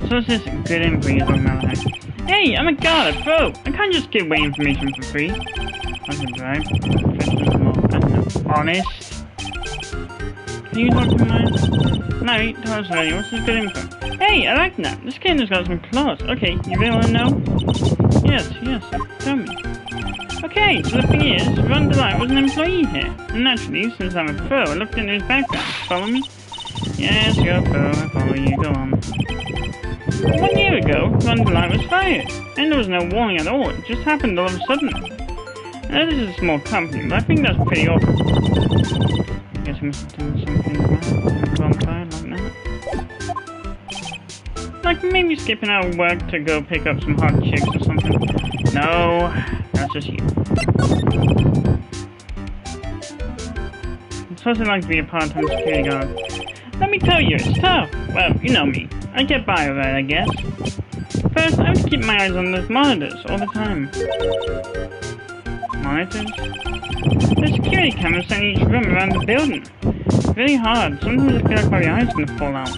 So is this good info you're talking about? Hey, I'm a god, bro! I can't just give away information for free. That's a drive. Honest. Can you talk to mine? No, tell us already. What's this good info? Hey, I like that. This kid has got some claws. Okay, you really want to know? Yes, tell me. Okay, so the thing is, Ron Delight was an employee here. And naturally, since I'm a pro, I looked into his background. Follow me? Yes, you're a pro. I follow you. Go on. 1 year ago, Ron Delight was fired. And there was no warning at all. It just happened all of a sudden. Now, this is a small company, but I think that's pretty awful. I guess we must have done something wrong. Gone fired like that. Like maybe skipping out of work to go pick up some hot chicks or something. No, that's just you. It's supposed to like to be a part-time security guard. Let me tell you, it's tough. Well, you know me. I get by with it, I guess. First, I have to keep my eyes on those monitors all the time. Monitors? There's security cameras in each room around the building. It's really hard. Sometimes I feel like my eye's gonna fall out.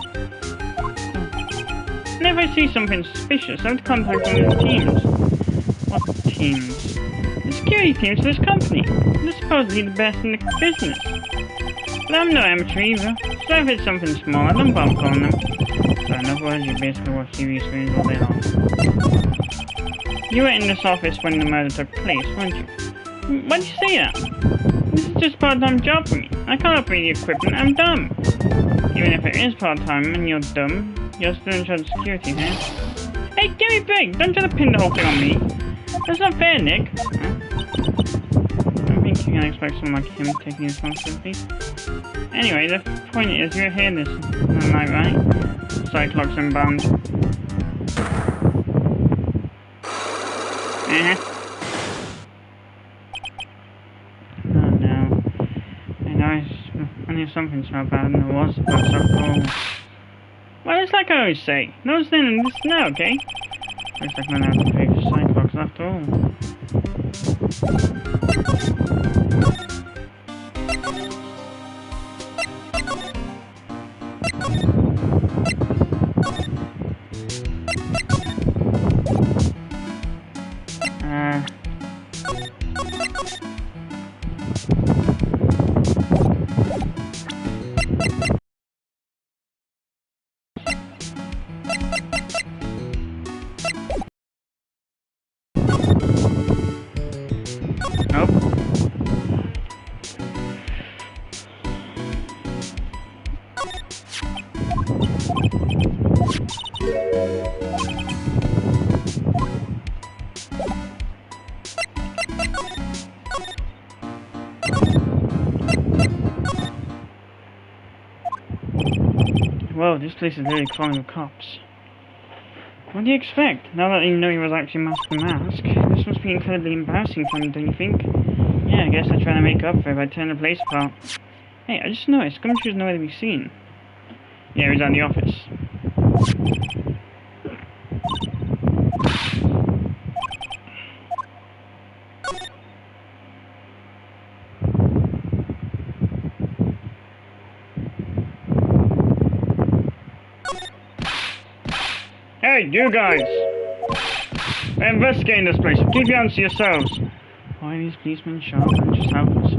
Whenever I see something suspicious, I have to contact one of the teams. What teams? The security teams for this company. They're supposedly the best in the business. But I'm no amateur either, so if it's something small, I don't bother calling them. So in other words, you basically watch TV screens all day long. You were in this office when the murder took place, weren't you? Why'd you say that? This is just a part-time job for me. I can't operate the equipment, I'm dumb. Even if it is part-time and you're dumb, you're still in charge of security, huh? Hey, give me a break! Don't try to pin the whole thing on me. That's not fair, Nick. Huh? I don't think you can expect someone like him taking responsibility. Anyway, the point is, you're here this night, right? Cyclops inbound. Oh no. I knew something smelled bad and it was about so. Well, it's like I always say, no sin and this now, okay? Looks like I'm gonna have to pay for Cyclops after all. Whoa, this place is really crawling with cops. What do you expect? Now that you know he was actually mask to mask, this must be incredibly embarrassing for him, don't you think? Yeah, I guess they're trying to make up for it by tearing the place apart. Hey, I just noticed, Gumshoe's nowhere to be seen. Yeah, he's at the office. Hey, you guys! We're investigating this place. Keep your hands to yourselves. Why are these policemen sharp and just helpless?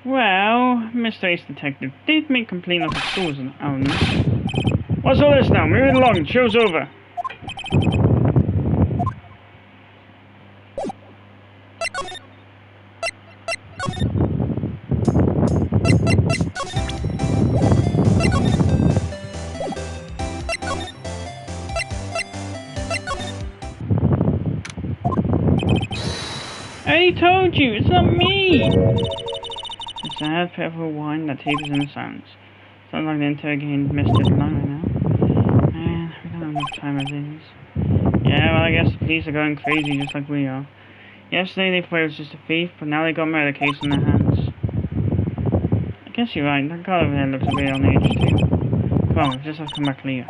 Well, Mr. Ace Detective did make complaint of the schools element. What's all this now? Move it along. Show's over. I already told you, it's not me! The sad, pitiful whine that tapers in the silence. Sounds like the interrogating Mr. Long right now. Man, we don't have enough time as it is. Yeah, well, I guess the police are going crazy just like we are. Yesterday they thought it was just a thief, but now they got a murder case in their hands. I guess you're right, that guy over there looks a bit on edge too. Come on, just have to come back later.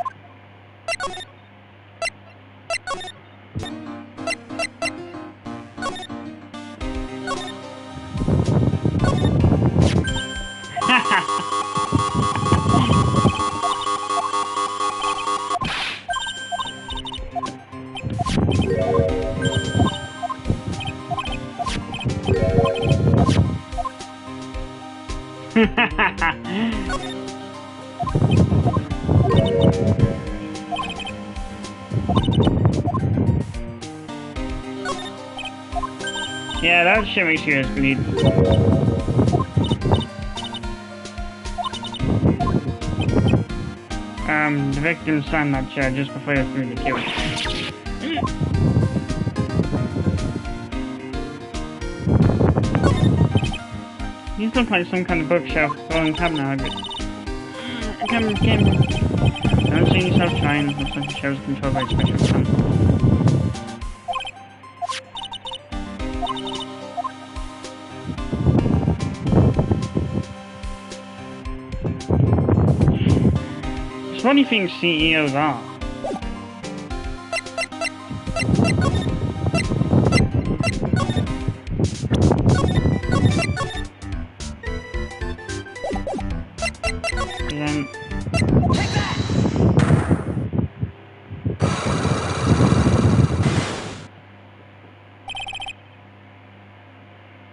Yeah, that shit makes you guys bleed. The victim signed that chair just before he was going to kill him. These look like some kind of bookshelf or cabinet. Don't see yourself trying. Looks like the show's controlled by a special fund. So what do you think CEOs are?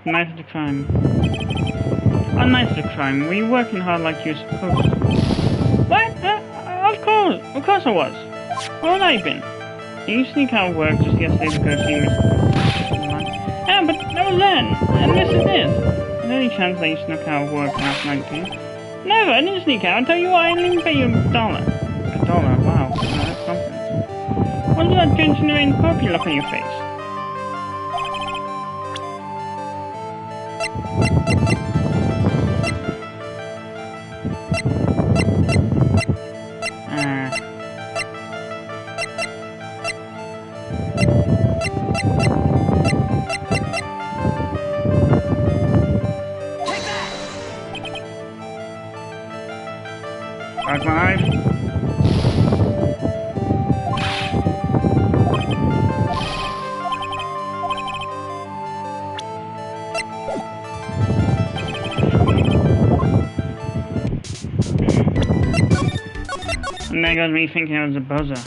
Knife of the crime. A knife of the crime. Were you working hard like you were supposed to? What? Of course I was. Where have I been? Did you sneak out of work just yesterday to go see Mr. Yeah, but that was then. And this is this. Is there any chance that you snuck out of work last night too? Never, I didn't sneak out. I tell you what, I didn't pay you $1. $1? Wow. No, that's confidence. What's that generating puppy look on your face? Back my knife. And there goes me thinking I was a buzzer.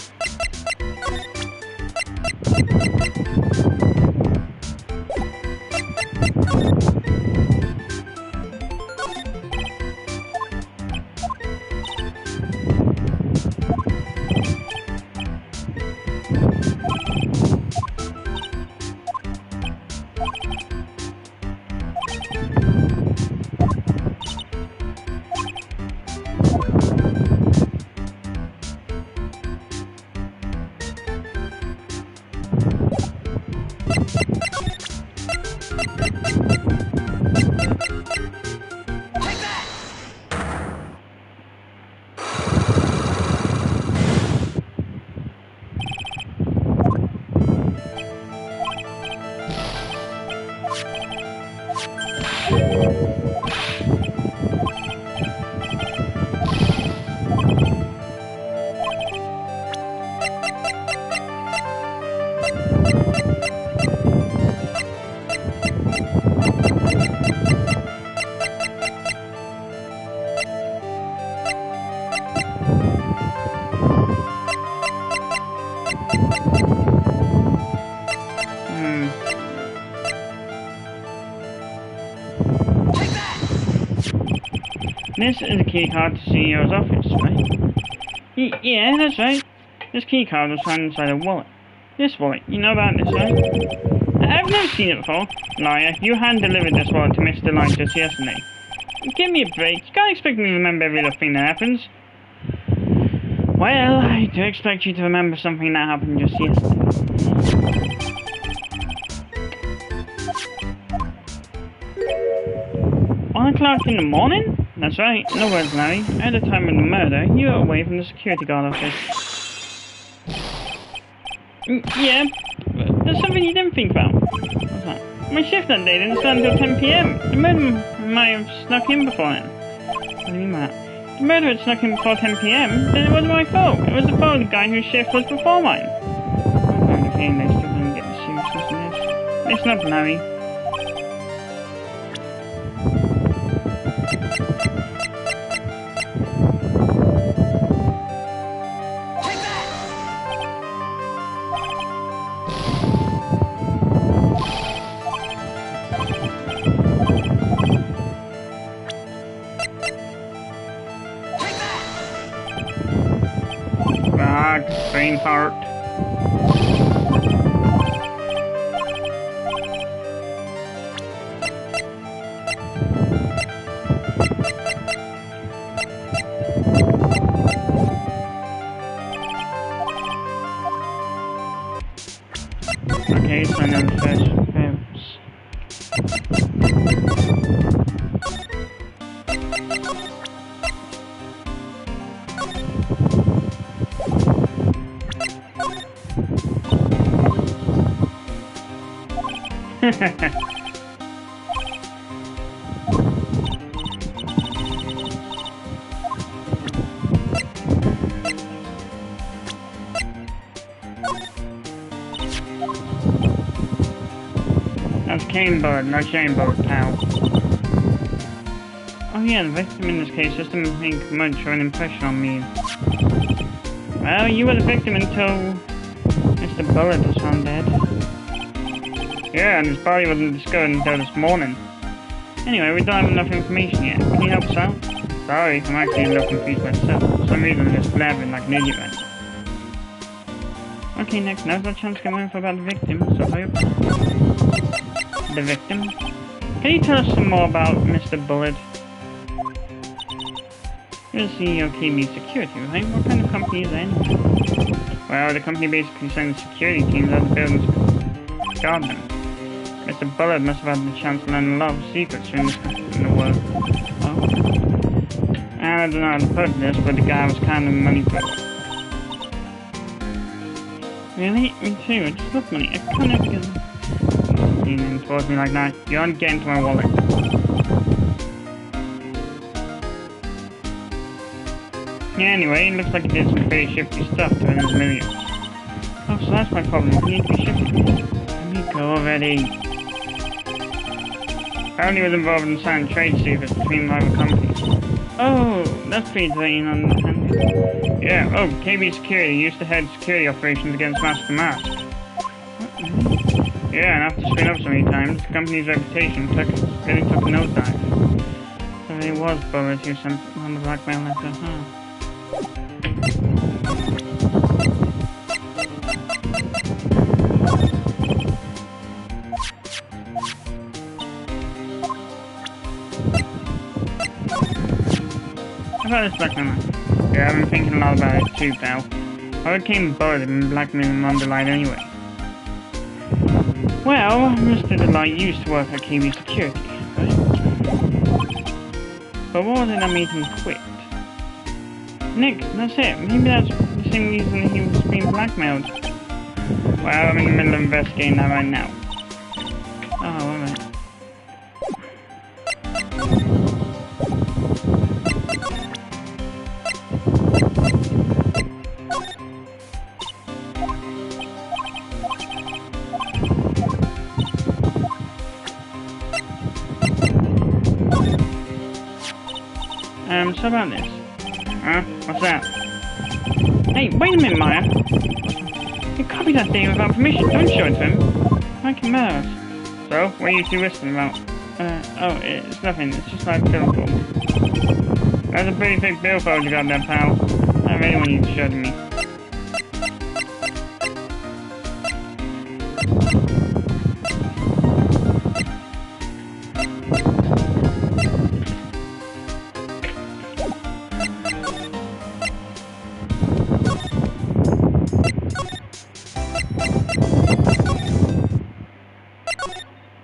This is a keycard to CEO's office, right? Yeah, that's right. This keycard was found inside a wallet. This wallet, you know about this, right? I've never seen it before. Liar, you hand-delivered this wallet to Mr. Light just yesterday. Give me a break. You can't expect me to remember every little thing that happens. Well, I do expect you to remember something that happened just yesterday. 1 o'clock in the morning? That's right. In other words, Larry, at the time of the murder, you were away from the security guard office. Yeah, there's something you didn't think about. What's that? My shift that day didn't start until 10 PM. The murderer might have snuck in before then. What do you mean by that? The murderer had snuck in before 10 PM, then it wasn't my fault. It was the fault of the guy whose shift was before mine. I have a feeling they still didn't get the seriousness in this. Listen up, Larry. back, brainheart. Okay, so I know the first steps. That's cane bird, no shame bird, pal. Oh yeah, the victim in this case just didn't make much of an impression on me. Well, you were the victim until Mr. Bullet was found dead. Yeah, and his body wasn't discovered until this morning. Anyway, we don't have enough information yet. Can you help us out? Sorry, I'm actually a little confused myself. For some reason I'm just blabbering like an idiot right now. Okay, next, now's our chance to get more info about the victim, so hurry up. The victim? Can you tell us some more about Mr. Bullet? You're the CEO of KB Security, right? What kind of company is that anyway? Well, the company basically sends security teams out of the buildings to guard them. Mr. Bullet must have had the chance to learn a lot of secrets from this in the world. Oh. I don't know how to put this, but the guy was kind of money for it. Really? Me too. I just love money. I can't ever get leaning towards me like that. You aren't getting to my wallet. Yeah, anyway, it looks like he did some pretty shifty stuff to earn his millions. Oh, so that's my problem. I need to be shifty. Let me go already. Apparently was involved in signing trade secrets between rival companies. Oh, that's pretty vain on the hand. Yeah, oh, KB Security used to head security operations against Master Mask. What? Yeah, and after spin up so many times, the company's reputation really took a nosedive. So it was Bullet who sent on the blackmail letter, huh? How about this blackmail? Yeah, I've been thinking a lot about it too, pal. How came Bullet and blackmailing him on the line anyway? Well, Mr. Delight used to work at KB Security, right? But what was it that made him quit? Nick, that's it. Maybe that's the same reason he was being blackmailed. Well, I'm in the middle of investigating that right now. Oh, alright. So about this. Huh? What's that? Hey, wait a minute, Maya. You copied that thing without permission. Don't show it to him. Like it matters. So, what are you two whistling about? Oh, it's nothing. It's just like billfold. That's a pretty thick billfold you got there, pal. I really want you to show it to me.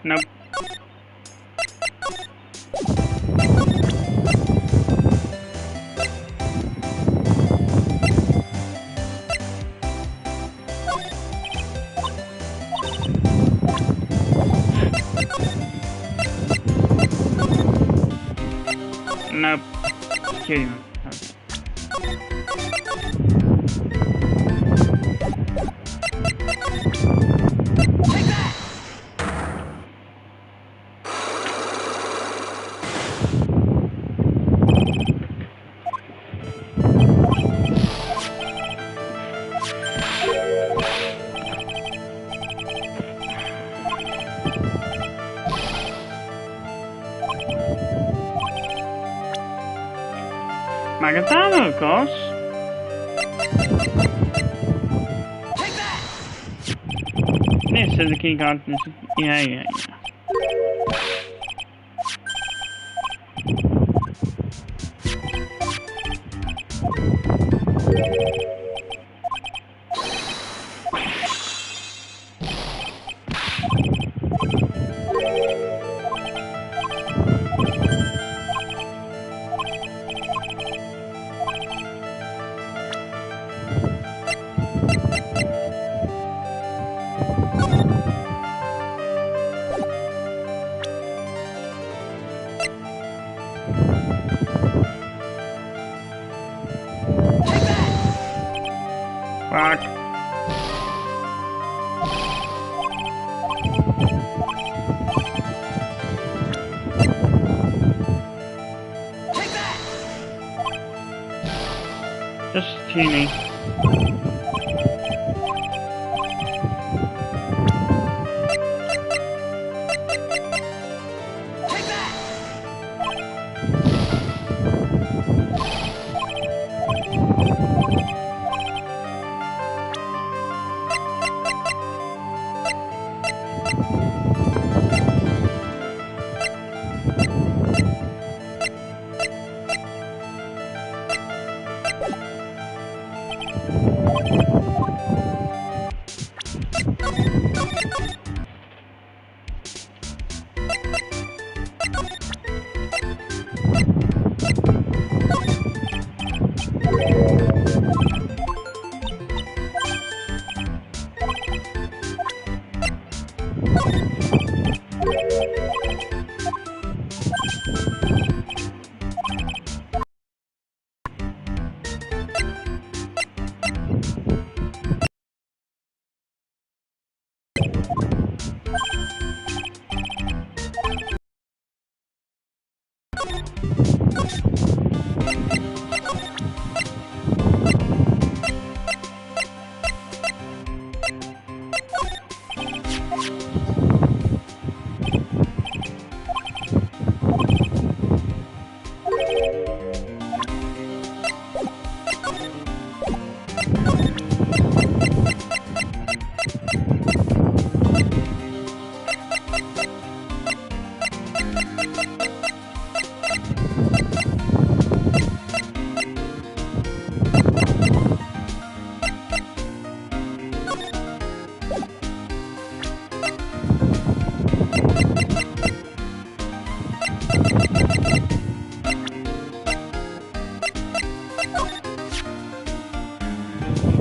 Nope. Nope. Just kidding. Magatama, of course. This is the key card. Yeah. Fuck. Just teeny.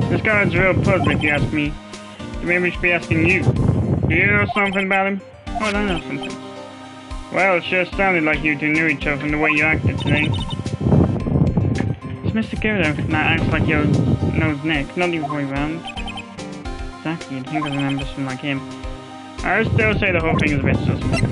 This guy's real puzzle if you ask me. Maybe we should be asking you. Do you know something about him? Oh, I don't know something. Well, it sure sounded like you two knew each other from the way you acted today. It's Mr. Gildo that acts like your nose neck, not the other way around. Exactly, you'd think of an ambition like him. I still say the whole thing is a bit suspect.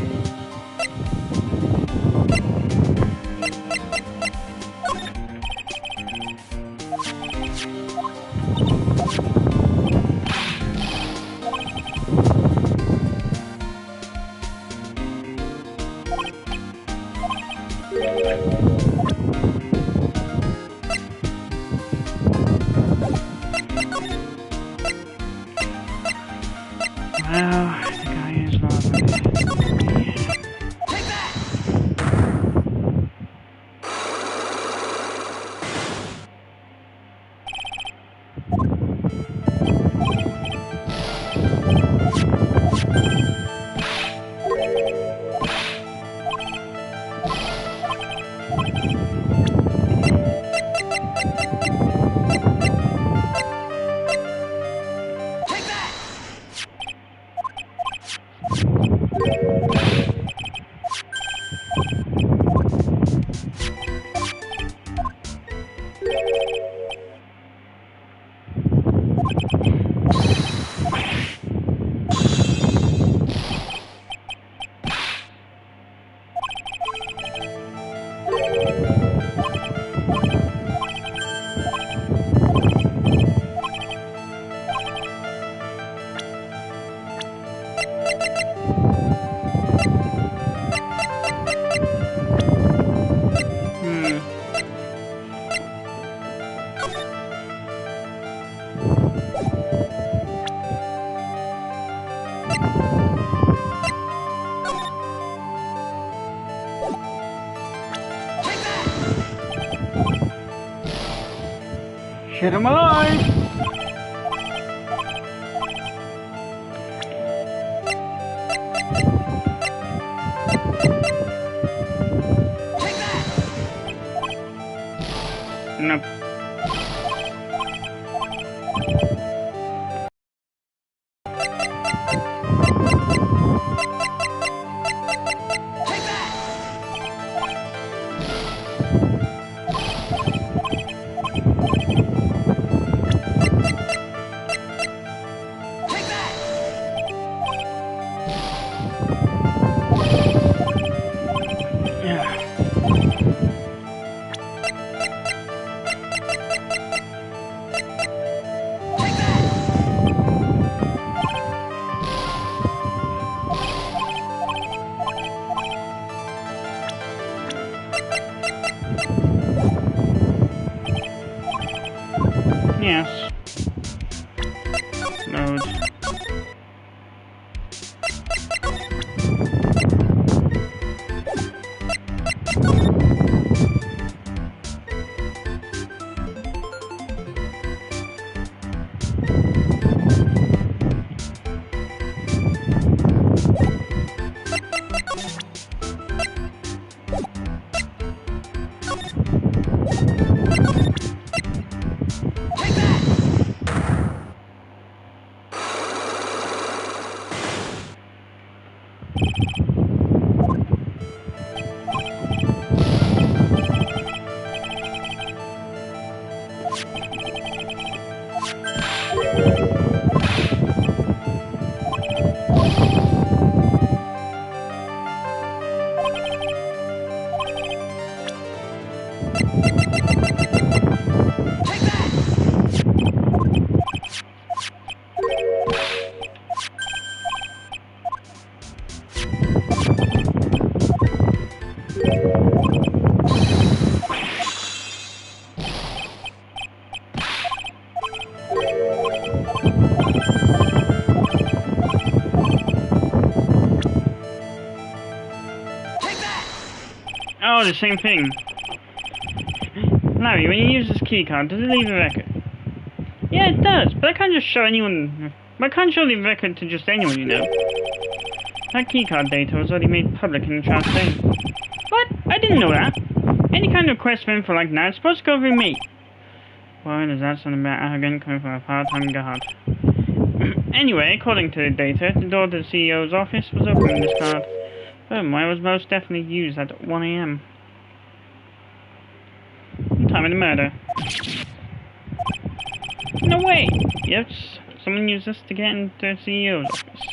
Well, the guy is lovely. Hit him alive! Nope. Yes. Load. Oh, the same thing. Larry, when you use this keycard, does it leave a record? Yeah, it does, but I can't just show anyone. I can't show the record to just anyone, you know. That keycard data was already made public in the trial thing. What? I didn't know that. Any kind of request for info like that is supposed to go through me. Why does that sound about arrogant coming from a part-time guard? Anyway, according to the data, the door to the CEO's office was open with this card. Firmware was most definitely used at 1 AM. Time of the murder. No way! Yes, someone used this to get into the CEO's office.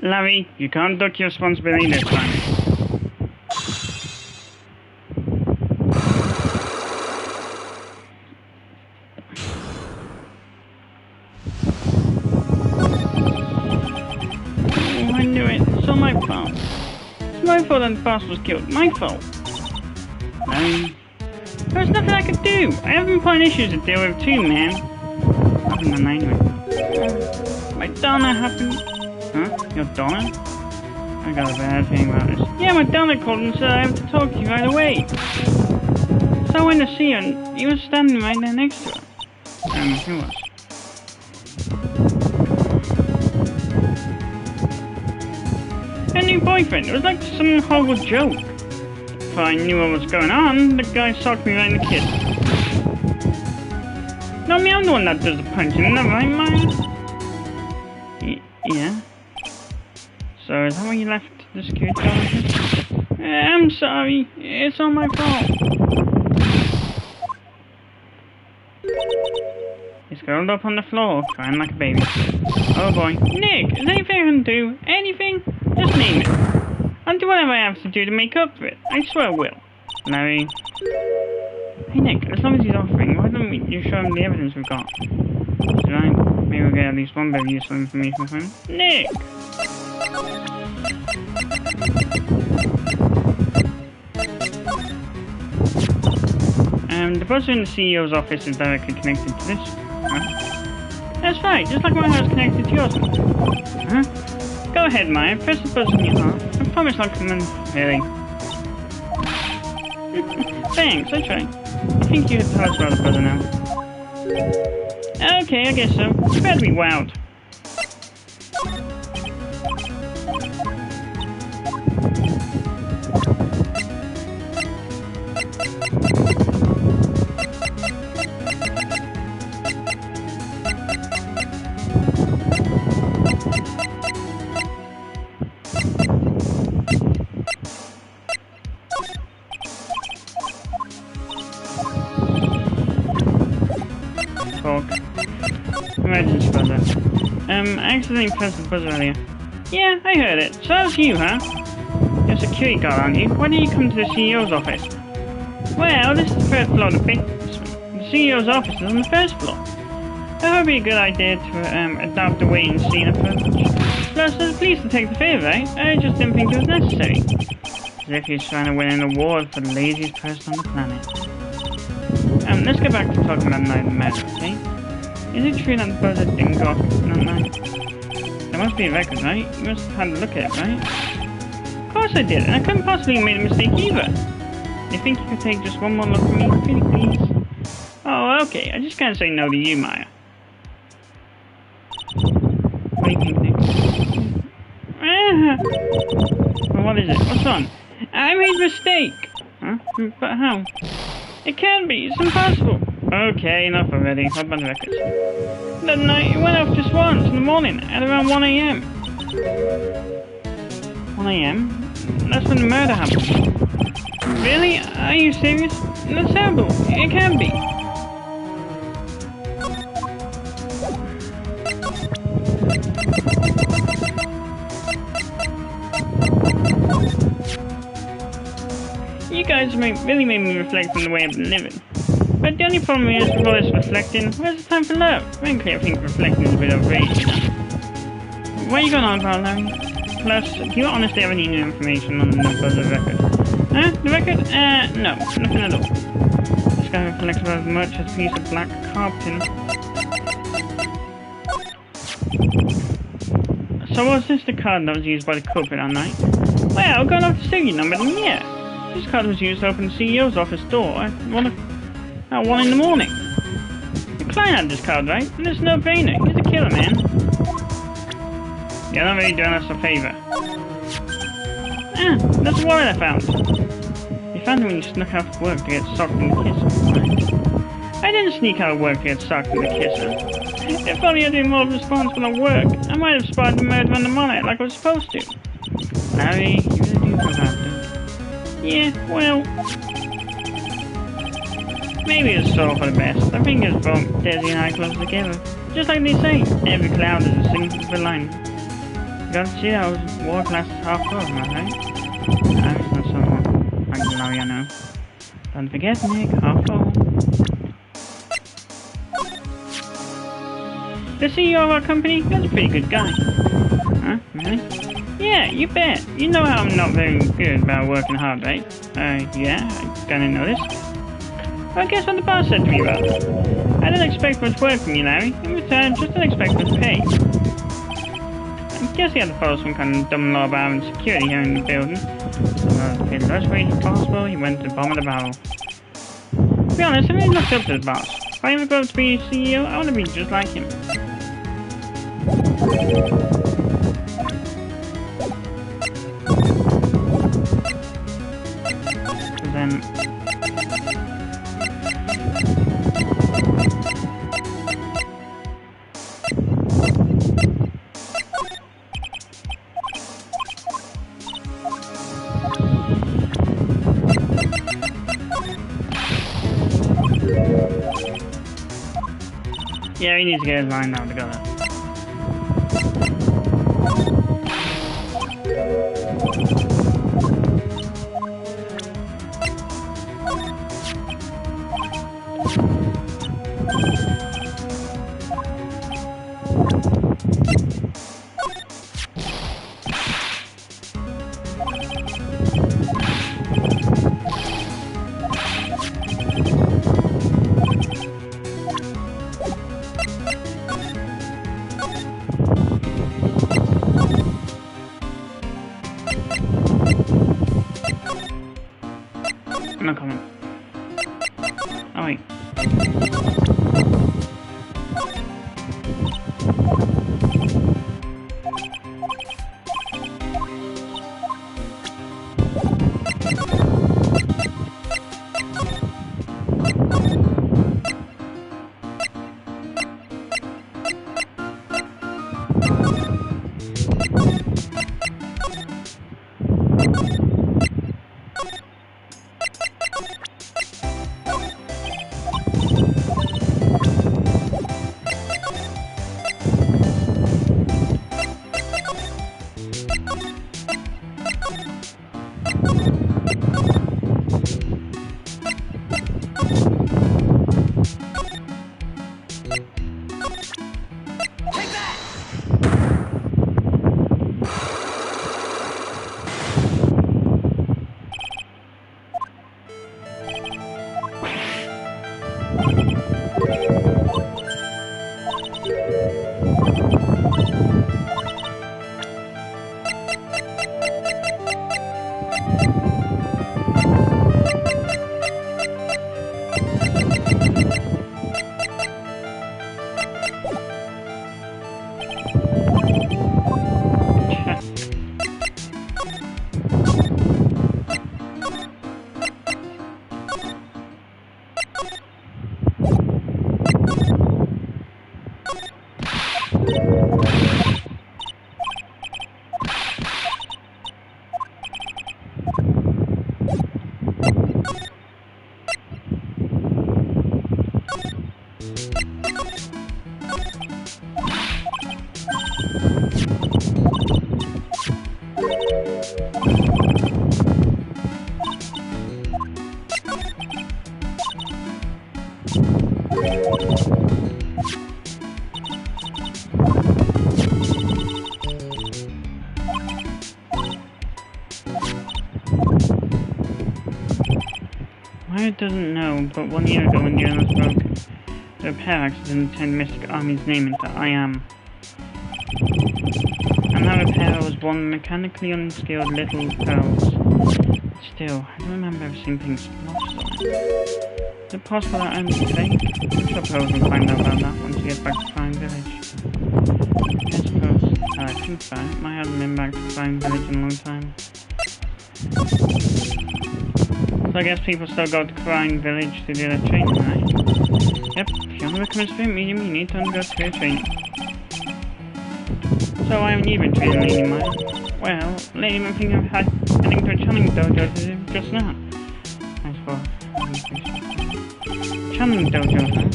Larry, you can't duck your responsibility this time. Oh, I knew it. It's all my fault. It's my fault that the boss was killed. My fault. There's nothing I could do. I have important issues to deal with too, man. Nothing than anyway. My Donna happened. Huh? Your Donna? I got a bad feeling about this. Yeah, my Donna called and said I have to talk to you right away. So I went to see her and he was standing right there next to her. Who was? Her new boyfriend. It was like some horrible joke. If I knew what was going on, the guy socked me right in the kiss. No, me, I'm the one that does the punching, isn't that right, Maya? Yeah. So, is that why you left the security office? I'm sorry. It's all my fault. He's curled up on the floor, crying like a baby. Oh boy. Nick, is there anything I can do? Anything? Just name it. I'll do whatever I have to do to make up for it. I swear I will. Larry. Hey Nick, as long as he's offering, why don't you show him the evidence we've got? Right? Maybe we'll get at least one bit of useful information from him. Nick! The buzzer in the CEO's office is directly connected to this. Huh? That's right, just like my house connected to yours. Huh? Go ahead, Maya. Press the buzzer in your heart. I promise I'll come in. Really? Thanks, I try. I think you have tell us about the buzzer now. Okay, I guess so. You better be wowed. Emergency buzzer. I accidentally pressed the buzzer earlier. Yeah, I heard it. So that was you, huh? You're a security guard, aren't you? Why did you come to the CEO's office? Well, this is the first floor of the basement. The CEO's office is on the first floor. I thought it would be a good idea to adopt a wait-and-see approach. Plus, as the police will take the favour, right? I just didn't think it was necessary. As if he's trying to win an award for the laziest person on the planet. Let's get back to talking about night and murder, okay? Is it true that the buzzer didn't go off that night? There must be a record, right? You must have had a look at it, right? Of course I did, and I couldn't possibly have made a mistake either. You think you could take just one more look at me? Pretty please? Oh, okay. I just can't say no to you, Maya. What do you think, Nick? Well, what is it? What's wrong? I made a mistake! Huh? But how? It can't be. It's impossible. Okay, enough already. What about the records? That night, it went off just once in the morning at around 1 a.m. 1 a.m.? That's when the murder happened. Really? Are you serious? That's terrible. It can't be. You guys really made me reflect on the way I've been living. But the only problem is, with all this reflecting, where's the time for love? Frankly, I think reflecting is a bit outrageous, you know? What are you going on about, Larry? Plus, do you honestly have any new information on the buzzer record? Huh? The record? No, nothing at all. This guy reflects about as much as a piece of black carpeting. So was this the card that was used by the culprit that night? Well, going off the serial number, then yeah. This card was used to open the CEO's office door at 1 in the morning. The client had this card, right? And it's no brainer. He's a killer, man. You're not really doing us a favour. Ah, that's the wallet I found. You found it when you snuck out of work to get socked in the kiss. I didn't sneak out of work to get socked in the kisser. If only I'd been more responsible at work, I might have spotted the murder on the money like I was supposed to. Larry, you really do feel bad, don't you? Yeah, well... maybe it's all for the best. I think it's brought Desi and I closer together. Just like they say, every cloud is a silver lining. Gotta see that war class is half full, am I right? That's not someone like Larry, I know. Don't forget, Nick, half full. The CEO of our company? That's a pretty good guy. Huh? Really? Yeah, you bet. You know how I'm not very good about working hard, right? Yeah, I kinda noticed. Well, guess what the boss said to me about it? I don't expect much work from you, Larry. In return, just don't expect much pay. I guess he had to follow some kind of dumb law about having security here in the building. So, to get the lowest wage possible, he went to the bottom of the barrel. To be honest, I really looked up to the boss. If I ever grow up to be a CEO, I want to be just like him. So then... yeah, he needs to get his line now together. I'm not coming. Oh wait. Wyatt doesn't know, but 1 year ago when the Earth broke, the repair accident turned Mystic Army's name into I Am. And that repairer was one mechanically unskilled little girls. Still, I don't remember ever seeing things lost. Is it possible that I'm fake? I suppose we'll find out about that once we get back to Crime Village. I suppose, now I think about it, I haven't been back to Crime Village in a long time. So I guess people still go to Crime Village to do their training, right? Yep, if you want to become a spirit medium, you need to undergo spirit training. So why haven't you been training, Lady Maya? Well, Lady Maya thinking of heading to a channeling dojo to do just now. I suppose. Channeling dojo, huh?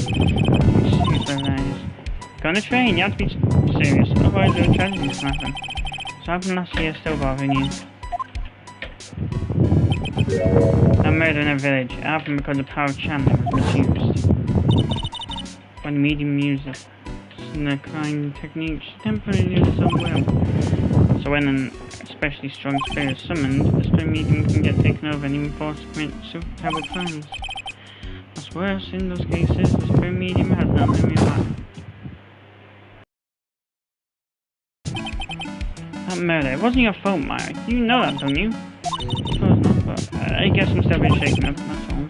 Super nice. Gonna train, you have to be serious, otherwise there are tragedies can happen. So happened last year still bothering you? That murder in a village. It happened because the power of chanting was misused. When the medium uses the kind technique, she temporarily loses some will. So when an especially strong spirit is summoned, the spirit medium can get taken over and even forced to commit super terrible crimes. What's worse, in those cases, the spirit medium has no memory of life. That murder, it wasn't your fault, Maya. You know that, don't you? I suppose not, but I guess I'm still a bit shaken up, that's all.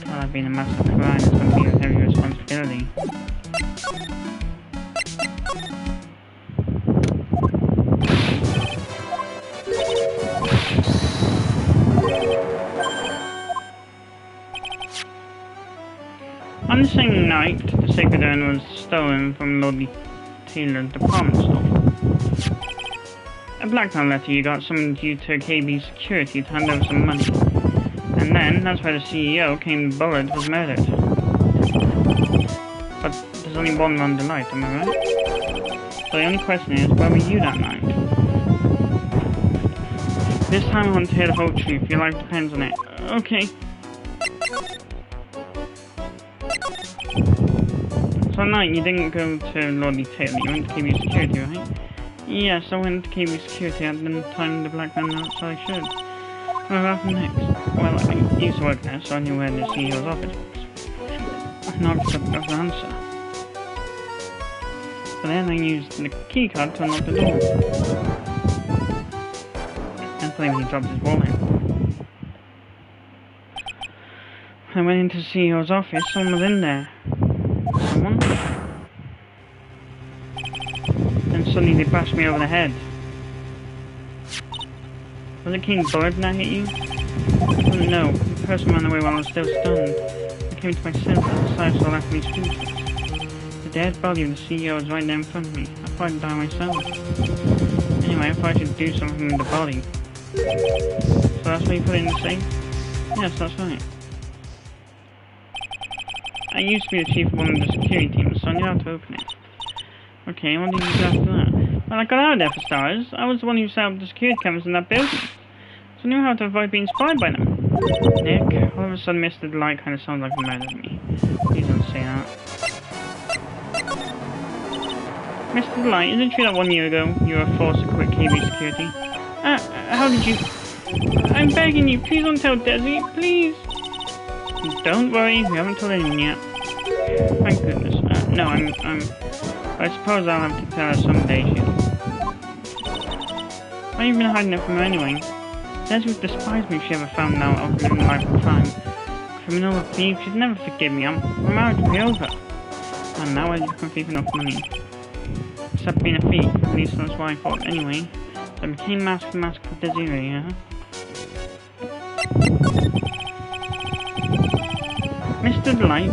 Well, I've been a massive crime, it's going to be a heavy responsibility. On the same night, the sacred urn was stolen from Lord Taylor's department store. A blackmail letter you got summoned you to KB security to hand over some money. And then, that's where the CEO, Kane Bullard, was murdered. But there's only one Ron Delight, am I right? So the only question is, where were you that night? This time I want to hear the whole truth, your life depends on it. Okay. So at night you didn't go to Lord Taylor, you went to KB security, right? Yes, I went to KB security at the time the black man out, so I should. What happened next? Well, I used to work there, so I knew where the CEO's office was. I knocked up the answer. But then I used the keycard to unlock the door. And finally he dropped his wallet. I went into the CEO's office, someone was in there. Someone? And suddenly they bashed me over the head. Was it King Bullard that hit you? No, the person ran away while I was still stunned. I came to my senses and decided to laugh me speechless. The dead body of the CEO was right there in front of me. I thought I'd die myself. Anyway, I thought I should do something with the body. So that's why you put it in the safe? Yes, that's right. I used to be the chief of one of the security teams, so I knew how to open it. Okay, what did you do after that? Well, I got out of there for starters. I was the one who set up the security cameras in that building. So I knew how to avoid being spied by them. Nick, all of a sudden Mr. Delight kind of sounds like he murdered me. Please don't say that. Mr. Delight, is it true that 1 year ago you were forced to quit KB security? How did you... I'm begging you, please don't tell Desi, please! Don't worry, we haven't told anyone yet. Thank goodness. No, I suppose I'll have to tell her someday, Shield. Why have you been hiding it from her anyway? Desi would despise me if she ever found out I was living a life of crime. Criminal or thief, she'd never forgive me. My marriage would be over. And now I just can't keep enough money. Except being a thief, at least that's what I thought anyway. So I became mask for Desiree, yeah? Mr. Delight,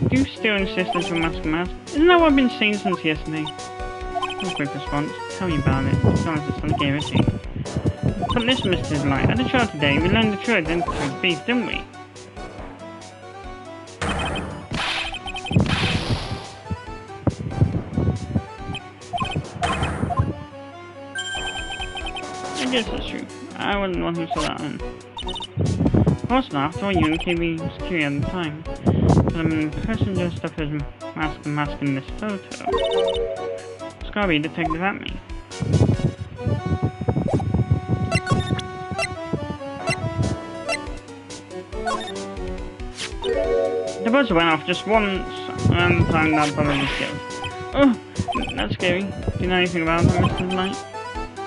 do you still insist on your mask? Isn't that what I've been saying since yesterday? No quick response. Tell me about it. To be honest, it's something irritating. But listen, Mr. Delight, at the trial today, we learned the true identity of the thief, didn't we? I guess that's true. I wasn't the one who saw that in. Of course not, after all you and KB security at the time. But I'm the person dressed up as mask in this photo. It's gotta be Detective at me. The buzzer went off just once around the time that brother was killed. Oh, that's scary. Do you know anything about that, Mr. Delight?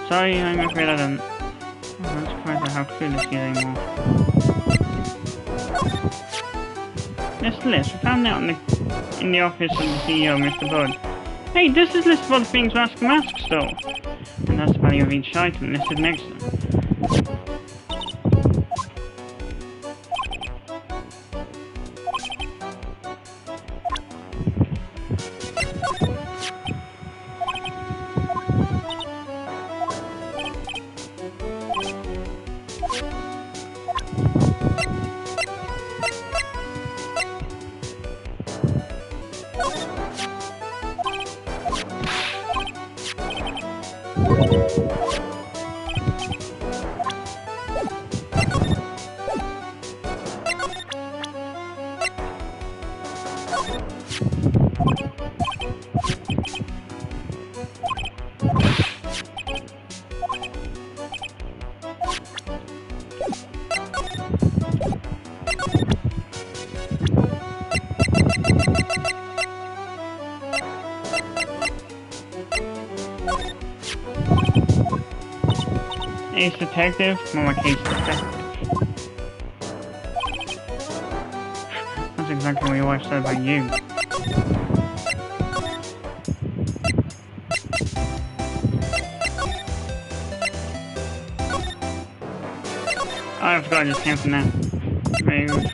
Sorry, I'm afraid I don't. Oh, I'm surprised at how clueless he is anymore. Mr. List, we found out in the office of the CEO, Mr. Budd. Hey, this is list of all the things Mask stole. And that's the value of each item listed next to them. Ace detective? More like ace detective. That's exactly what your wife said about you. Oh, I forgot I just came from that. Rude.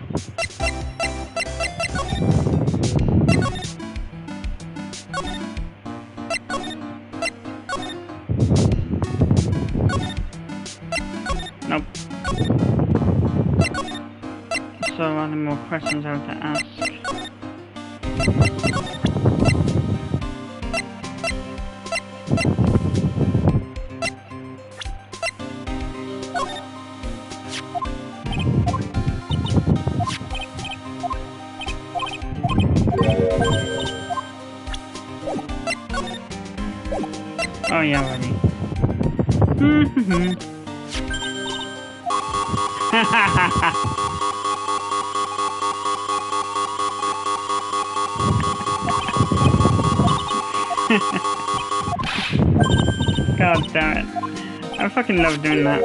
Nope. So, are there more questions I have to ask? Oh yeah, already. God damn it. I fucking love doing that.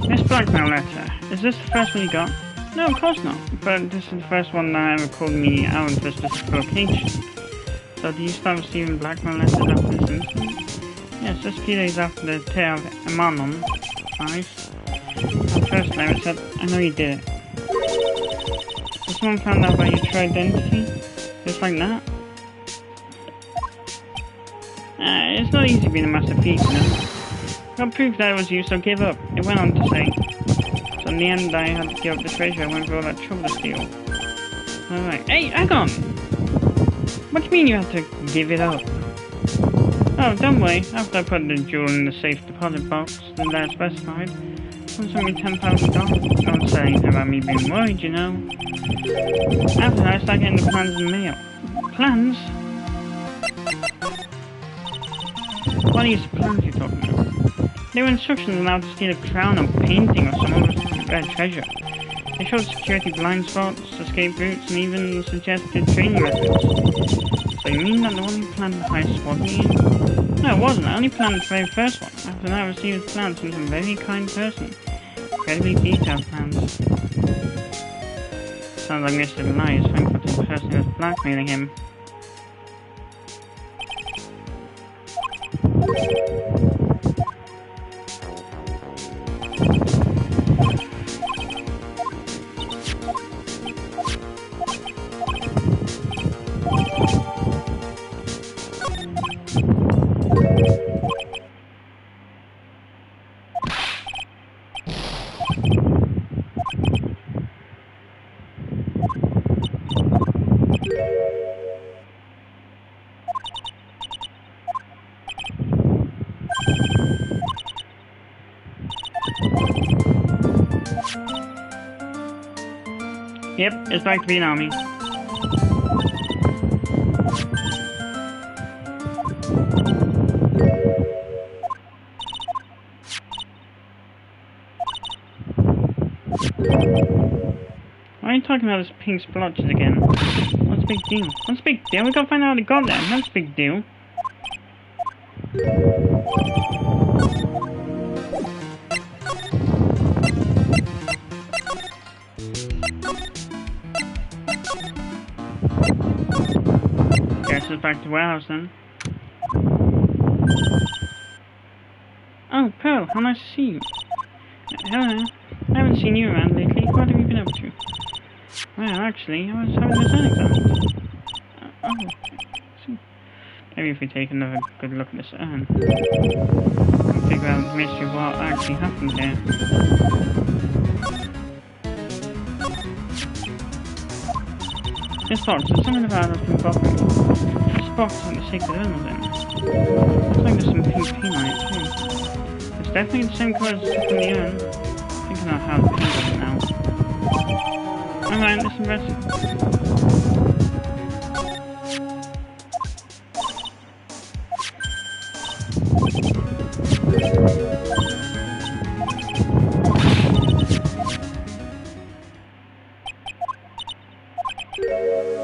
This blackmail letter, is this the first one you got? No, of course not, but this is the first one that ever called me out for a specific location. So do you start receiving blackmail letters after this incident? Yes, just a few days after the tale of Emanon. Nice. At first letter it said, I know you did it. So someone found out about your true identity? Just like that? It's not easy being a master thief, you know? Got proof that it was you, so give up. It went on to say. So in the end, I had to give up the treasure. I went through all that trouble to steal. Alright. Hey, hang on! What do you mean you had to give it up? Oh, don't worry. After I put the jewel in the safe deposit box, then that specified, someone sent me $10,000. Don't say anything about me being worried, you know. After that, I started getting the plans in the mail. Plans? What are these plans you're talking about? They were instructions on how to steal a crown or painting or some other treasure. They showed security blind spots, escape routes, and even suggested training methods. So you mean that the one who planned the heist wasn't you? No, it wasn't. I only planned the very first one. After that, I received plans from some very kind person. Incredibly detailed plans. Sounds like Mr. Lai is thankful to the person who was blackmailing him. Yep, it's back to being army. Why are you talking about this pink splotches again? What's the big deal? What's the big deal? We gotta find out how they got there. That's a big deal. Guess it's back to the warehouse then. Oh, Pearl, how nice to see you. Hello. I haven't seen you around lately. What have you been up to? Well, actually, I was having a sun exam. Oh. Maybe if we take another good look at this urn, we'll figure out the mystery of what actually happened here. This box, there's something about it that's been bothering me. This box is like the sacred urn was in. Looks like there's some pink paint on it too. It's definitely the same colour as the stuff in the urn. Thinking about how the paint does it now. Alright, let's investigate.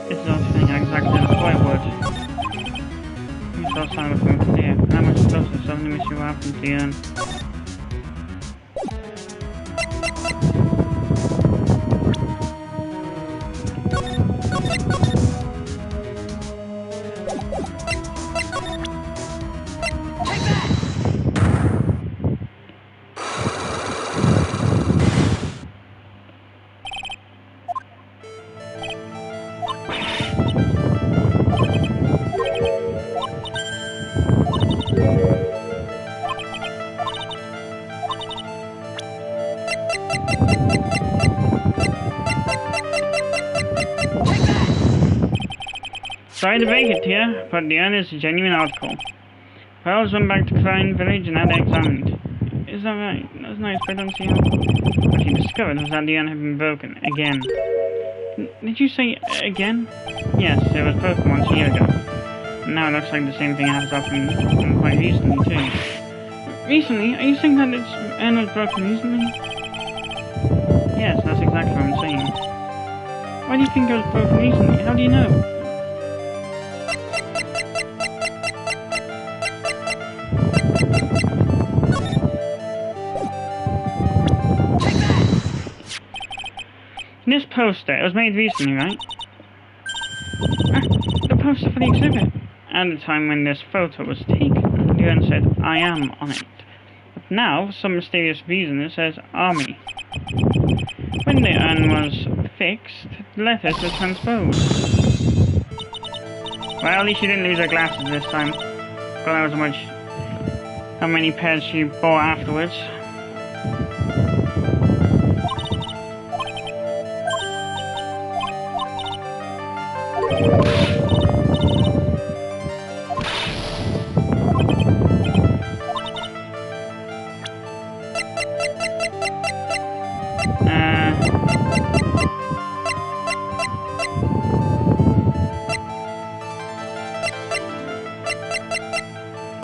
This is also thing exactly as I would. We saw some of them clear. How much closer something we should happen to the urn. Sorry to break it to you, but the urn is a genuine article. Pearls went back to Klein village and had it examined. Is that right? That's nice, but I don't see how. What he discovered was that the urn had been broken again. Did you say again? Yes, it was broken once a year ago. And now it looks like the same thing has happened quite recently too. Recently? Are you saying that its urn was broken recently? Yes, that's exactly what I'm saying. Why do you think it was broken recently? How do you know? This poster, it was made recently, right? The poster for the exhibit. At the time when this photo was taken, the urn said, I am on it. But now, for some mysterious reason, it says Army. When the urn was fixed, the letters were transposed. Well, at least she didn't lose her glasses this time. God knows how many pairs she bought afterwards.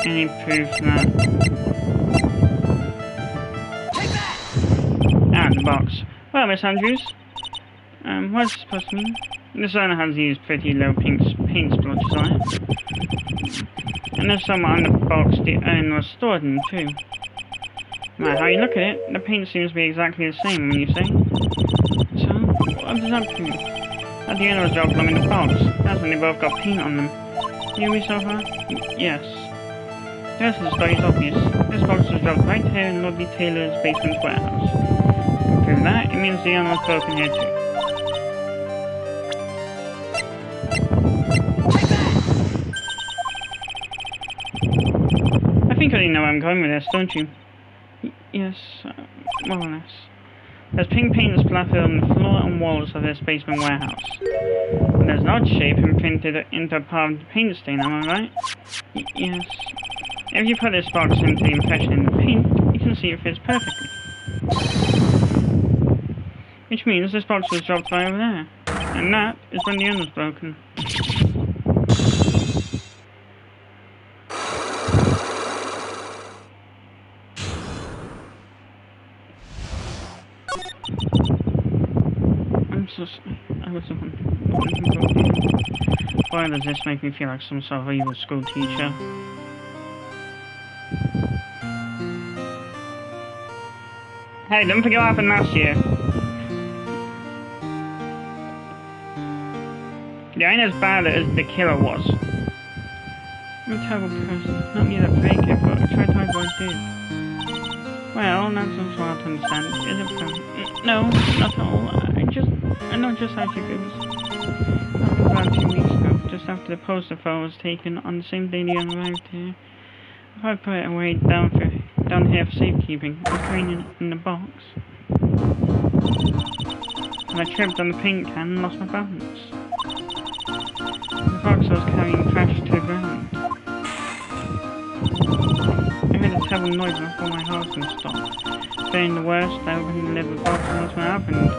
Any proof that... Ah, the box. Well, Miss Andrews. What's it supposed to mean? This urn has these pretty low paint splotches on it. And there's some on the box the urn was stored in, too. Now, how you look at it, the paint seems to be exactly the same when you say. So, what does that prove? That the urn was dropped along in the box. That's when they both got paint on them. You with me so far? Yes. The rest of the story is obvious. This box was dropped right here in Lordly Taylor's basement warehouse. To prove that, it means the urn was broken here too. I think I already know where I'm going with this, don't you? Yes, more or less. There's pink paint splattered on the floor and walls of this basement warehouse. And there's an odd shape imprinted into a part of the paint stain, am I right? Yes. If you put this box into the impression in the paint, you can see it fits perfectly. Which means this box was dropped right over there. And that is when the end was broken. I'm so sorry. I was the one. Why does this make me feel like some sort of evil school teacher? Hey, don't forget what happened last year. You ain't as bad as the killer was. I'm a terrible person. Not me that fake it, but I tried to avoid this. Well, that's not so hard to understand. Is it fun? No, not at all. I know just how she feels. Happened about 2 weeks ago, just after the poster photo was taken on the same day the arrived here. If I put it away down here for safekeeping, it was raining in the box. And I tripped on the paint can and lost my balance. The box I was carrying crashed to the ground. I heard a terrible noise before my heart and stopped. Fearing the worst, I opened the lid of the box and that's what happened.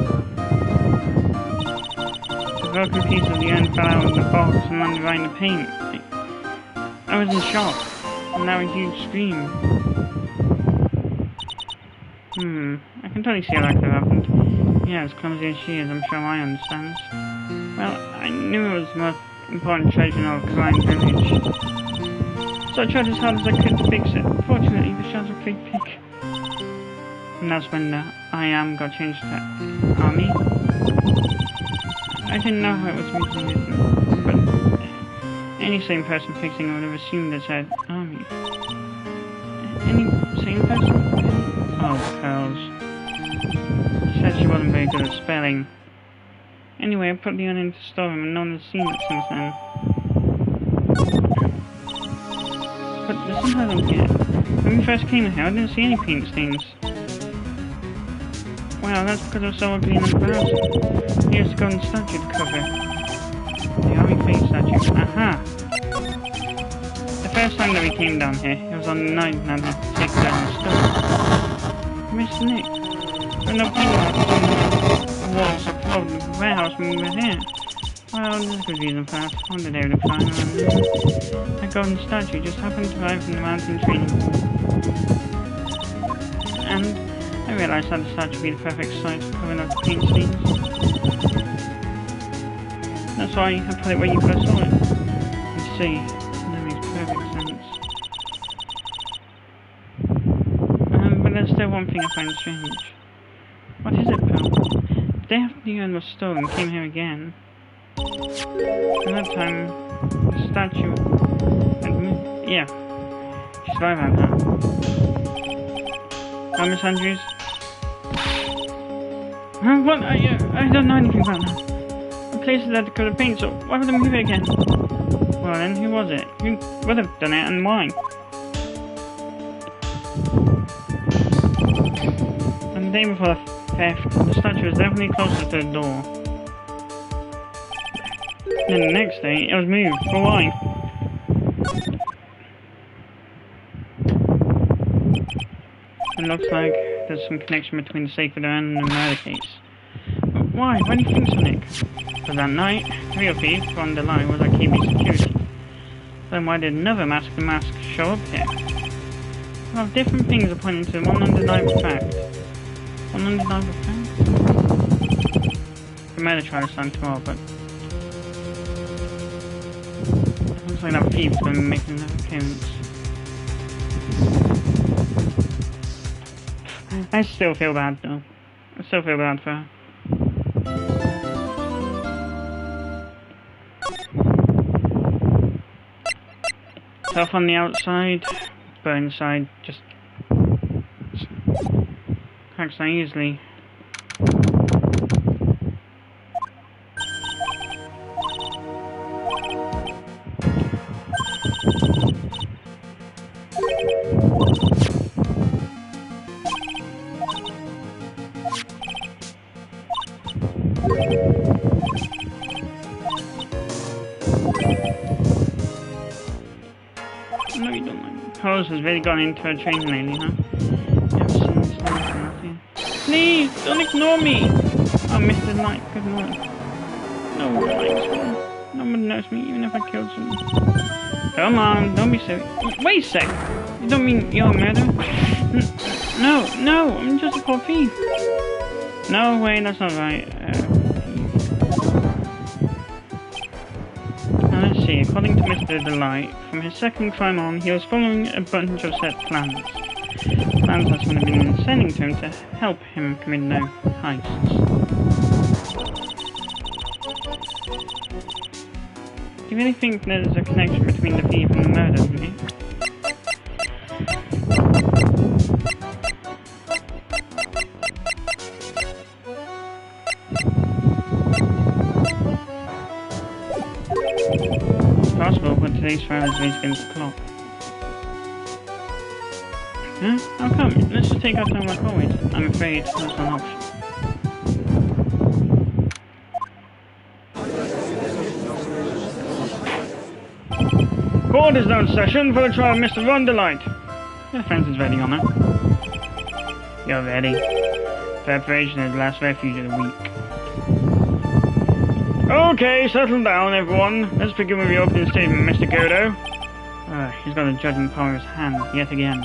The broken piece of the urn fell out of the box and landed right in the paint. I was in shock, and now a huge scream. I can totally see how that could have happened. Yeah, as clumsy as she is, I'm sure I understand. Well, I knew it was the most important treasure in our crime village. So I tried as hard as I could to fix it. Fortunately, the shells were pretty big. And that's when the I am got changed to Army. I didn't know how it was originally written, but any sane person fixing it would have assumed it said Army. Any sane person? Oh, Pearls. She said she wasn't very good at spelling. Anyway, I put the urn into the storeroom and no one has seen it since then. But there's something I don't get. When we first came here, I didn't see any paint stains. Wow, that's because I was so ugly and embarrassing. Here's the golden statue to cover. The army face statue. Aha! The first time that we came down here, it was on the night and I had to take it down the store. Mr. Nick. There were no paint marks on the walls of the warehouse when we were here. Well, there's a good reason for that. One day they would have found around there. That golden statue just happened to arrive from the mountain training hall. And I realized that the statue would be the perfect size for covering up the paint stains. That's why I put it where you first saw it. You see, that makes perfect sense. But there's still one thing I find strange. What is it, pal? The day after the urn was stolen, came here again. At that time, the statue had moved. Yeah, she's right about that. Oh, Miss Andrews? What? I don't know anything about that. The place is there to cover paint, so why would they move it again? Well then, who was it? Who would have done it, and why? On the day before the theft, the statue was definitely closer to the door. Then the next day, it was moved. But why? It looks like there's some connection between the sacred urn and the murder case. But why? Why do you think so, Nick? Because that night, the real thief on the line was our KB security. Then why did another mask show up here? Well, different things are pointing to one undeniable fact. One undeniable fact? The murder trial is done tomorrow, but looks like that thief's going to be making another appearance. I still feel bad though. I still feel bad for her. Tough on the outside, but inside just cracks down easily. Rose has really gone into her training lately, huh? Never seen this nothing. Please, don't ignore me! Oh, Mr. Light, good morning. No one likes me. No one knows me, even if I killed someone. Come on, don't be silly. Wait a sec! You don't mean you're a murderer? No, I'm just a poor thief. No, wait, that's not right. Now let's see, according to Mr. Delight, from his second crime on, he was following a bunch of set plans. Plans that someone had been sending to him to help him commit no heists. Do you really think there's a connection between the thief and the murder, do you? It's possible, but today's trial is raised against the clock. Huh? How come? Let's just take our time like always. I'm afraid that's not an option. Court is now in session for the trial of Mr. Rondelite. The defense is ready, Honor. You're ready. Preparation is the last refuge of the week. Okay, settle down, everyone. Let's begin with the opening statement, Mr. Godo. He's got a judging power in his hand, yet again.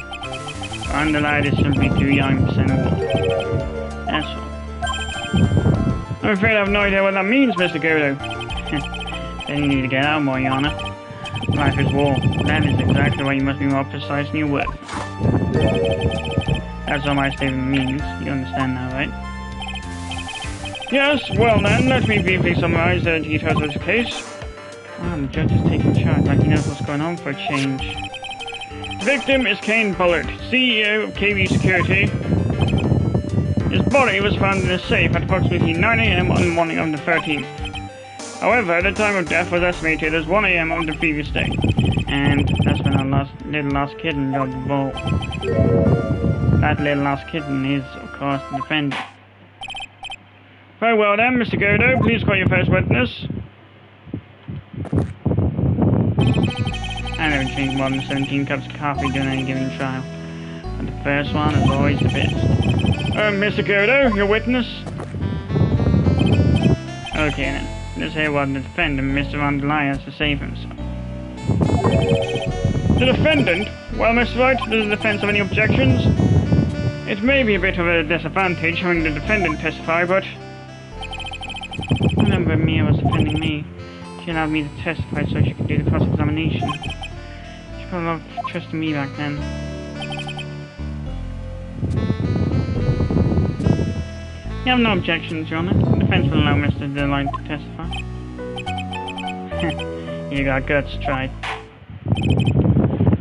Rondelite is simply too young to send a war. That's all. I'm afraid I have no idea what that means, Mr. Godo. Then you need to get out more, Your Honor. Life is war. That is exactly why you must be more precise in your work. That's what my statement means. You understand now, right? Yes, well then, let me briefly summarize the details of this case. The judge is taking charge like he knows what's going on for a change. The victim is Kane Bullard, CEO of KB Security. His body was found in a safe at approximately 9 AM on the morning of the 13th. However, the time of death was estimated as 1 AM of the previous day. And that's when our little lost kitten got involved. That little lost kitten is, of course, the defendant. Very well then, Mr. Godo, please call your first witness. I never drink more than 17 cups of coffee during any given trial. But the first one is always the best. Mr. Godo, your witness? Okay then, let's hear what the defendant, Mr. Rondelite, has to say for himself. The defendant? Well, Mr. Wright, does the defense have any objections? It may be a bit of a disadvantage having the defendant testify, but... I remember Mia was defending me. She allowed me to testify so she could do the cross-examination. She put a lot of trust in me back then. You have no objections, Your Honor. The defense will allow Mr. Delight to testify. You got guts, try.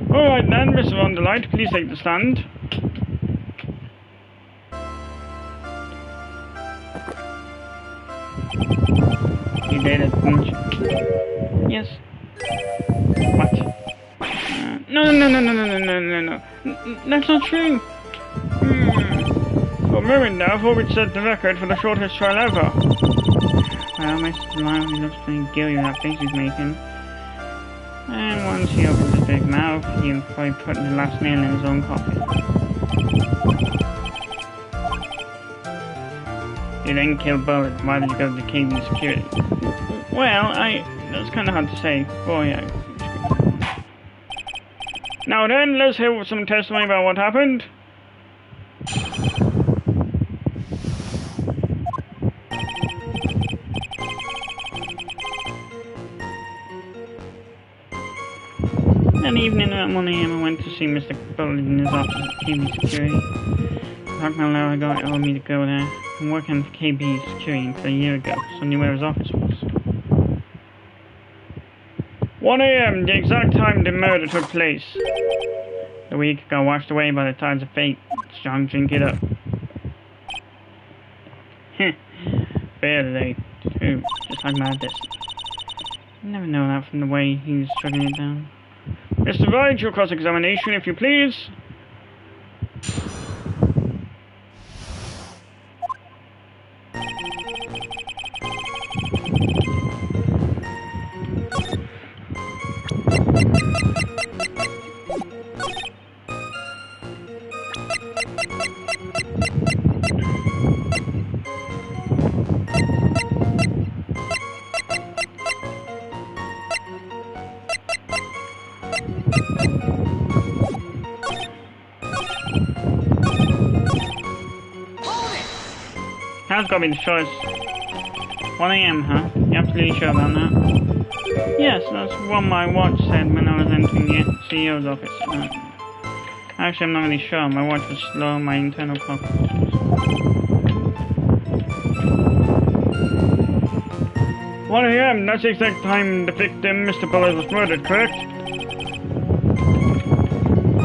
Alright then, Mr. Rondelite, please take the stand. You did it, didn't you? Yes. What? No. That's not true. For a moment now, I thought we'd set the record for the shortest trial ever. Well, Mr. Delight, he looks pretty guilty with that face he's making. And once he opens his big mouth, he'll probably put the last nail in his own coffin. You then killed Bullard. Why did you go to KB Security? Well, that's kind of hard to say. Boy, Now then, let's hear some testimony about what happened. That evening at 1 AM, I went to see Mr. Bullard in his office at KB Security. Dr. Mallow told me to go there. I'm working for KB Security until a year ago, so I knew where his office was. 1 AM, the exact time the murder took place. The week got washed away by the tides of fate. Strong drink it up. Barely, too, just like my destiny. You never know that from the way he was struggling it down. Mr. Wright, your cross-examination, if you please. That's gotta be the choice. 1 AM, huh? You absolutely sure about that? Yes, that's what my watch said when I was entering the CEO's office. Actually, I'm not really sure. My watch was slow, my internal clock. 1 AM, that's the exact time the victim, Mr. Bullard, was murdered, correct?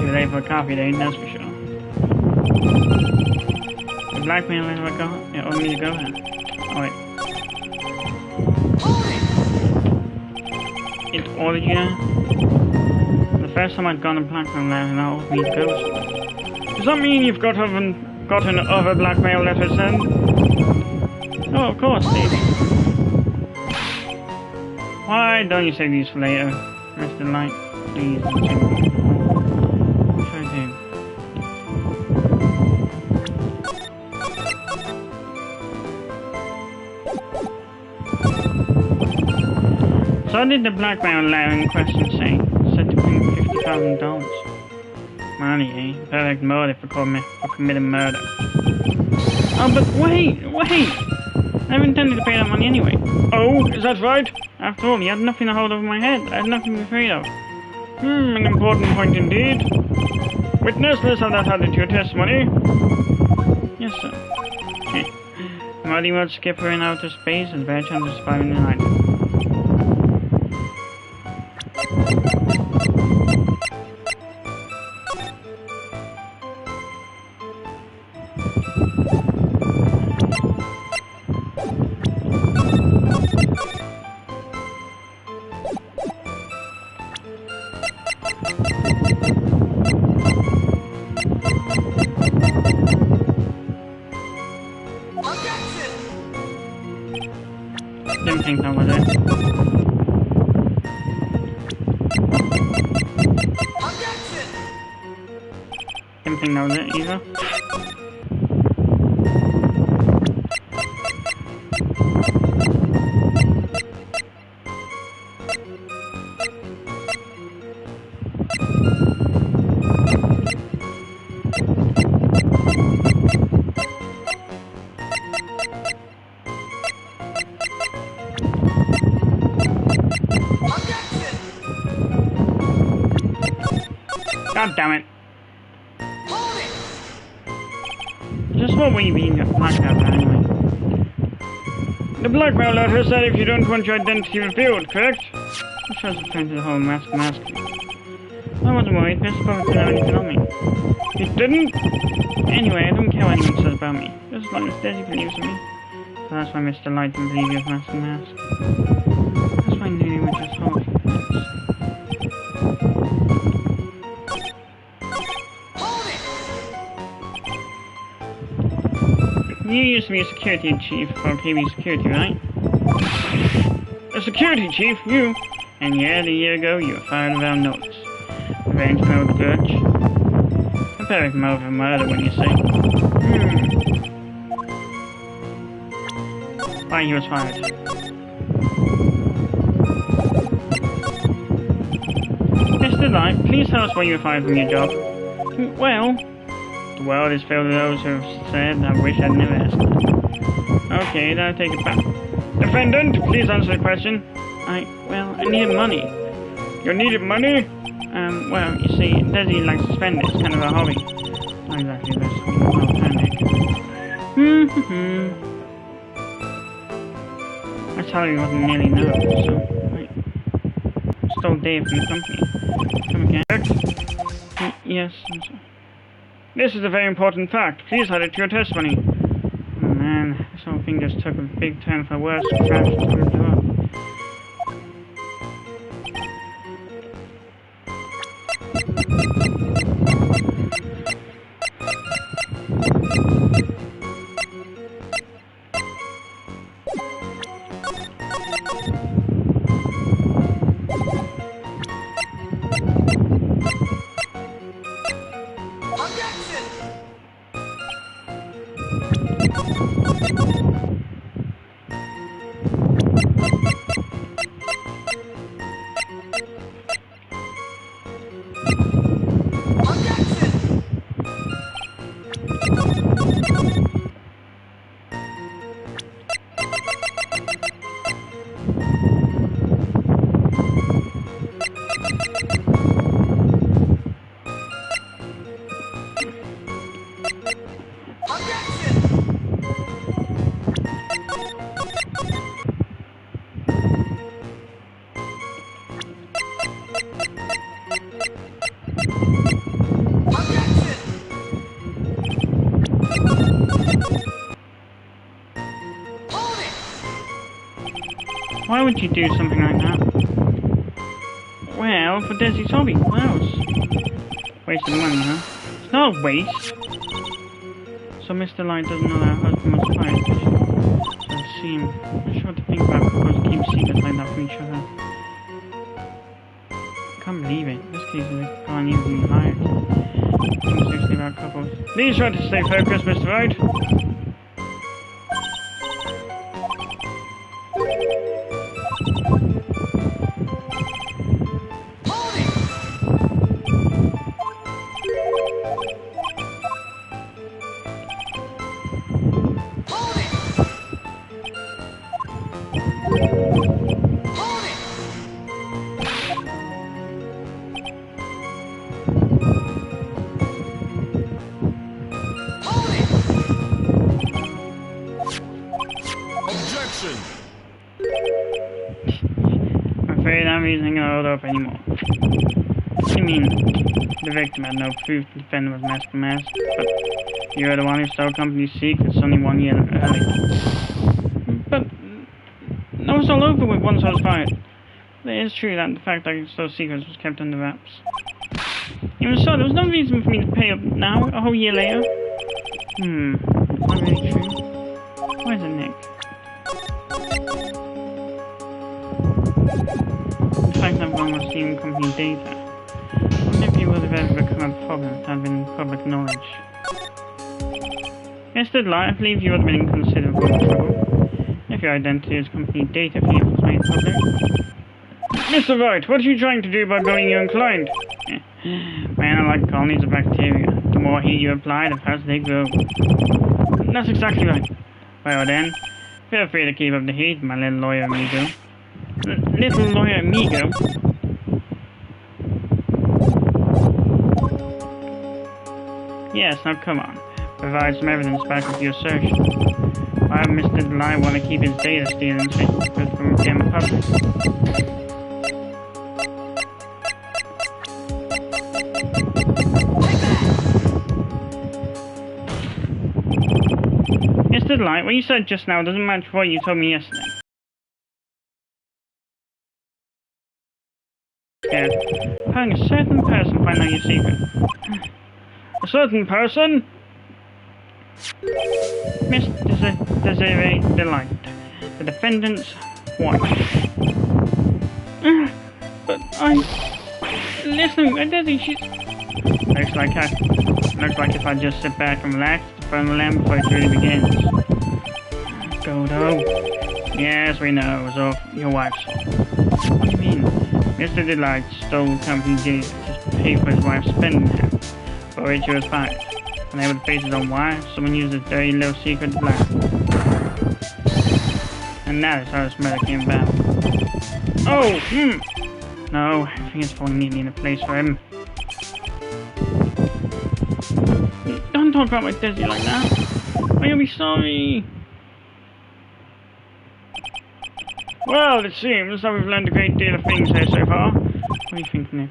Too late for a coffee date, that's for sure. The blackmailer never got it on me to go there. Oh wait. It ordered you now? The first time I'd gone to blackmail letter and ordered me to go somewhere. Does that mean you've gotten other blackmail letters then? Oh, of course, Steve. Why don't you save these for later? Mr. Light, please continue. What should I do? So what did the blackmail letter in question say? Said to bring $50,000. Money, eh? Perfect motive for committing murder. Oh, but wait! I never intended to pay that money anyway. Oh, is that right? After all, he had nothing to hold over my head. I had nothing to be afraid of. An important point indeed. Witness, let's have that added to your testimony. Yes, sir. A muddy mud skipper in outer space has a better chance of surviving the night. Didn't think that was it. Didn't think that was it either. God damn it. Just what were you being blackmailed for anyway? The blackmail letter said if you don't want your identity revealed, correct? Which was referring to the whole mask. I wasn't worried, Mr. Bullard didn't have anything on me. You didn't? Anyway, I don't care what anyone says about me. Just as long as Desi believes in me. So that's why Mr. Light didn't believe you of mask. That's why I knew you were just holding. You used to be a security chief for KB Security, right? A security chief? You? And yet a year ago you were fired without notice. Revenge no grudge. A perfect motive for murder when you say. Why he was fired? Mr. Light, please tell us why you were fired from your job. Well... The world is filled with those who have said, I wish I'd never asked. Okay, then I take it back. Defendant, please answer the question. I needed money. You needed money? Well, you see, Desi likes to spend it. It's kind of a hobby. Not exactly this. Well, panic. I told you wasn't nearly enough, so... Wait. Stole Dave from the company. Come again. Yes, I'm sorry. This is a very important fact. Please add it to your testimony. Oh man, this whole thing just took a big turn for worse. Crash screwed you up. Why would you do something like that? Well, for Desi's hobby, what else? Wasting money, huh? It's not a waste. So Mr. Light doesn't allow her husband was fired. So it seems. I'm sure to think about because to keep secrets like that from each other. I can't believe it. This case is gone even hired. I'm seriously about couples. Please try to stay focused, Mr. Light. I'm afraid I'm using it all up anymore. You mean the victim had no proof the defendant was mask to mask, but you were the one who stole company's secrets only 1 year earlier. But that was all over with once I was fired. But it is true that the fact that I stole secrets was kept under wraps. Even so, there was no reason for me to pay up now, a whole year later. Is that really true? Where's it, Nick? The fact that one was stealing company data. I wonder if it would have ever become a problem if it had been public knowledge. Mr. Light, I believe you would have been in considerable trouble if your identity as company data field was made public. Mr. Light, what are you trying to do by blowing your own client? Men are like colonies of bacteria. The more heat you apply, the faster they grow. That's exactly right. Well then, feel free to keep up the heat, my little lawyer amigo. Little lawyer amigo? Yes, now come on. Provide some evidence back of your assertion. Why would Mr. Light want to keep his data stealing secret from becoming public? Mr. Light, what you said just now doesn't match what you told me yesterday. Yeah, having a certain person find out your secret. A certain person? Miss Desiree Delight, the defendant's wife. But listen, Desi, she's... Looks like if I just sit back and relax, the fun will end before it really begins. Dodo. Yes, we know, it was all your wife's fault. What do you mean? Mr. Delight stole company data to pay for his wife's spending habits, for which he was fired. Unable to face his own wife, someone used his dirty little secret to lie. And that is how this murder came about. Oh, No, everything is falling neatly into place for him. Don't talk about my Desi like that. I'll be sorry. Well, it seems that we've learned a great deal of things here so far. What do you think, Nick?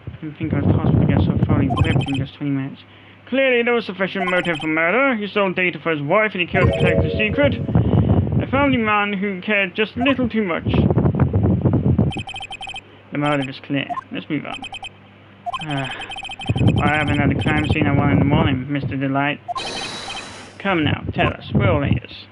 I didn't think I was possible to get so far whipped in just 20 minutes. Clearly, there was sufficient motive for murder. He stole data for his wife and he killed to protect the secret. A family man who cared just a little too much. The motive is clear. Let's move on. I haven't had a crime scene at 1 in the morning, Mr. Delight. Come now, tell us. We're all ears.